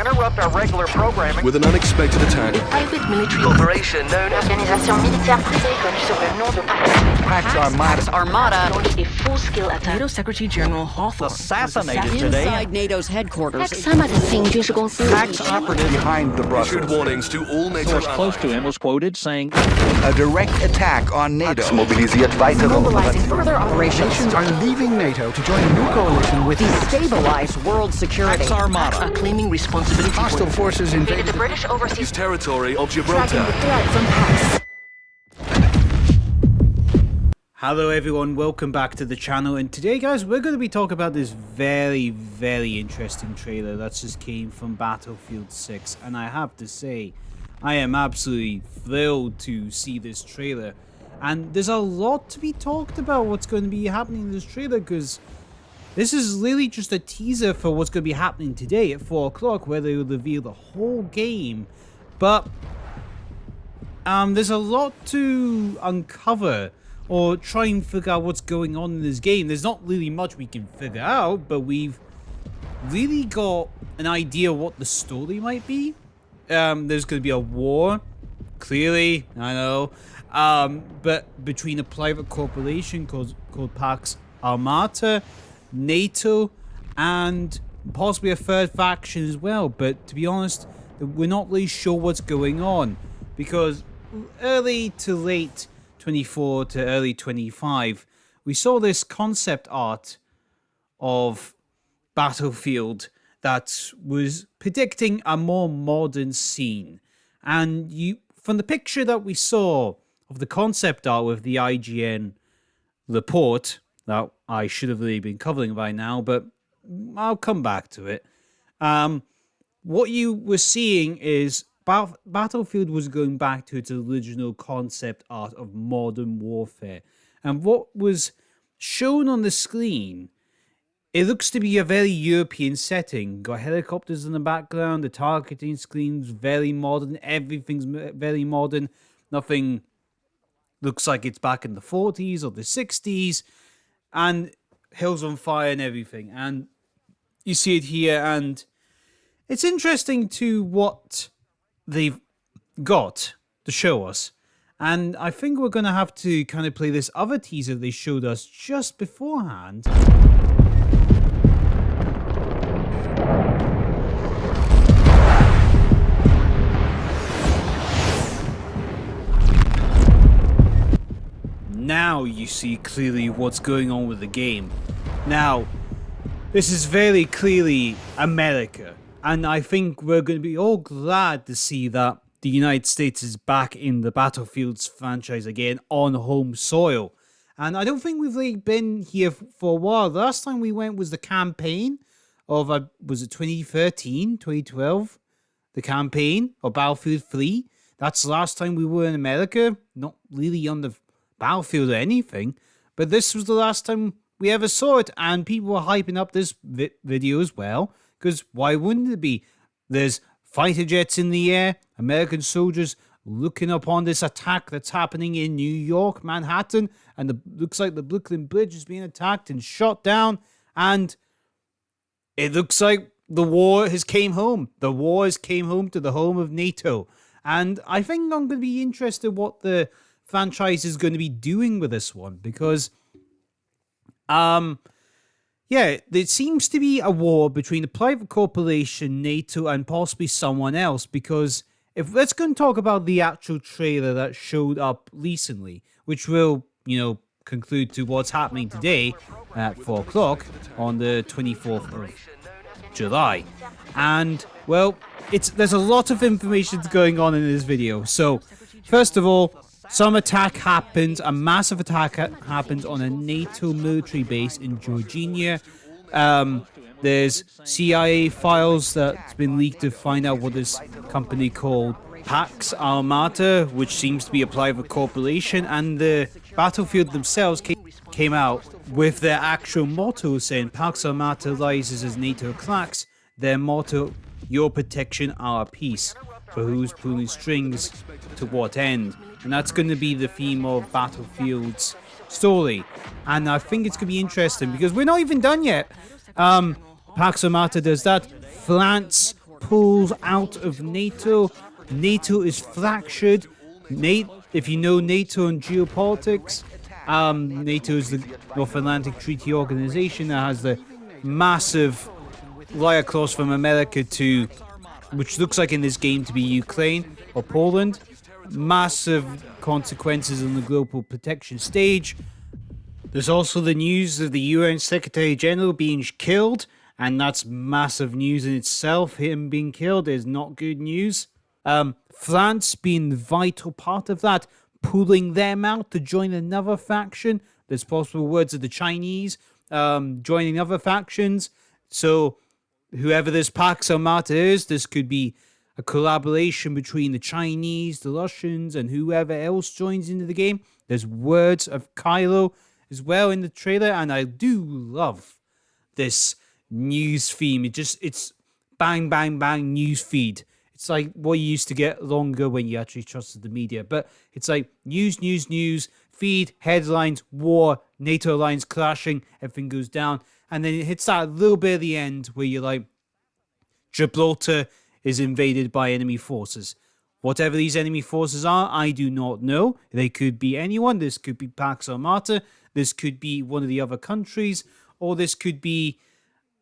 interrupt our regular programming with an unexpected attack. Private military operation known as organisation militaire privée connue sous le nom de Pax Armada. Armada launched a full-scale attack. NATO Secretary General Hawthorne Assassinated today. Inside NATO's headquarters. Pax operative behind the Issued Brussels. warnings to all NATO Source allies. close to him was quoted saying, A direct attack on NATO. Mobilisiert weitere Mobilizing further operations Nations are leaving NATO to join a new coalition with stabilize world security. Pax Armada. are claiming responsibility hostile for forces invaded The British overseas Territory of Tracking Gibraltar. the threat from Pax. Hello everyone, welcome back to the channel, and today guys we're going to be talking about this very interesting trailer that just came from Battlefield 6, and I have to say I am absolutely thrilled to see this trailer, and there's a lot to be talked about what's going to be happening in this trailer, because this is really just a teaser for what's going to be happening today at 4 o'clock, where they will reveal the whole game. But there's a lot to uncover or try and figure out what's going on in this game. There's not really much we can figure out, but we've really got an idea what the story might be. There's going to be a war, clearly, I know, but between a private corporation called Pax Armata, NATO, and possibly a third faction as well. But to be honest, we're not really sure what's going on, because early to late 24 to early 25, we saw this concept art of Battlefield that was predicting a more modern scene. And from the picture that we saw of the concept art with the IGN report, that I should have really been covering by now, but I'll come back to it. What you were seeing is Battlefield was going back to its original concept art of modern warfare. And what was shown on the screen, it looks to be a very European setting. Got helicopters in the background, the targeting screen's very modern, everything's very modern. Nothing looks like it's back in the 40s or the 60s. And hills on fire and everything. And you see it here, and it's interesting to what they've got to show us. And I think we're going to have to kind of play this other teaser they showed us just beforehand. Now you see clearly what's going on with the game. Now, this is very clearly America. And I think we're going to be all glad to see that the United States is back in the Battlefields franchise again on home soil. And I don't think we've really been here for a while. The last time we went was the campaign of, was it 2013, 2012? The campaign of Battlefield 3. That's the last time we were in America. Not really on the battlefield or anything. But this was the last time we ever saw it. And people were hyping up this video as well. Because why wouldn't it be? There's fighter jets in the air, American soldiers looking upon this attack that's happening in New York, Manhattan, and it looks like the Brooklyn Bridge is being attacked and shot down, and it looks like the war has came home. The war has came home to the home of NATO. And I think I'm going to be interested what the franchise is going to be doing with this one, because yeah, there seems to be a war between the private corporation, NATO, and possibly someone else, because if let's go and talk about the actual trailer that showed up recently, which will, conclude to what's happening today at 4 o'clock on the 24th of July. And, well, there's a lot of information going on in this video. So, first of all, some attack happens, a massive attack happens on a NATO military base in Georgia. There's CIA files that's been leaked to find out what this company called Pax Armata, which seems to be a private corporation, and the Battlefield themselves came out with their actual motto saying Pax Armata rises as NATO cracks. Their motto, your protection, our peace. For who's pulling strings to what end? And that's going to be the theme of Battlefield's story. And I think it's going to be interesting because we're not even done yet. Pax Armata does that. France pulls out of NATO. NATO is fractured. If you know NATO and geopolitics, NATO is the North Atlantic Treaty Organization that has the massive lie across from America to, which looks like in this game to be Ukraine or Poland. Massive consequences on the global protection stage. There's also the news of the UN Secretary General being killed, and that's massive news in itself. Him being killed is not good news. France being the vital part of that, pulling them out to join another faction. There's possible words of the Chinese joining other factions. So whoever this Pax Armata is, this could be a collaboration between the Chinese, the Russians, and whoever else joins into the game. There's words of Kylo as well in the trailer, and I do love this news theme. It's bang, bang, bang news feed. It's like what you used to get long ago when you actually trusted the media. But it's like news, feed, headlines, war, NATO alliance crashing, everything goes down. And then it hits that little bit at the end where you're like, Gibraltar is invaded by enemy forces. Whatever these enemy forces are, I do not know. They could be anyone. This could be Pax Armata. This could be one of the other countries. Or this could be,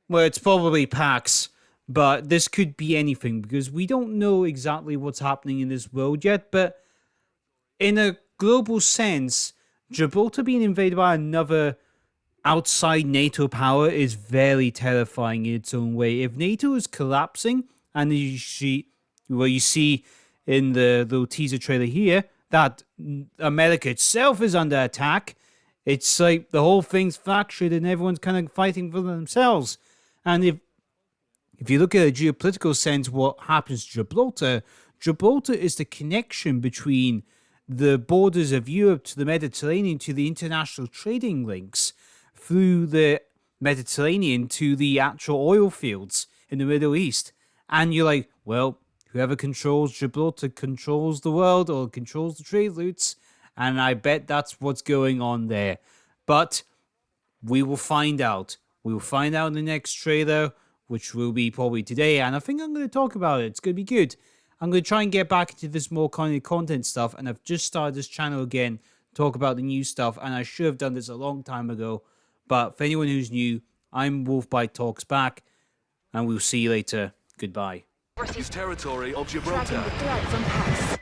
well, it's probably Pax. But this could be anything because we don't know exactly what's happening in this world yet. But in a global sense, Gibraltar being invaded by another outside NATO power is very terrifying in its own way. If NATO is collapsing, and you see in the little teaser trailer here that America itself is under attack, it's like the whole thing's fractured and everyone's kind of fighting for themselves. And if you look at a geopolitical sense, what happens to Gibraltar? Gibraltar is the connection between the borders of Europe to the Mediterranean to the international trading links through the Mediterranean to the actual oil fields in the Middle East. And you're like, well, whoever controls Gibraltar controls the world or controls the trade routes. And I bet that's what's going on there. But we will find out. We will find out in the next trailer, which will be probably today, and I think I'm going to talk about it. It's going to be good. I'm going to try and get back into this more kind of content stuff, and I've just started this channel again, talk about the new stuff, and I should have done this a long time ago. But for anyone who's new, I'm Wolfbite Talks back, and we'll see you later. Goodbye. Territory of Gibraltar. Tracking the threat from Pax.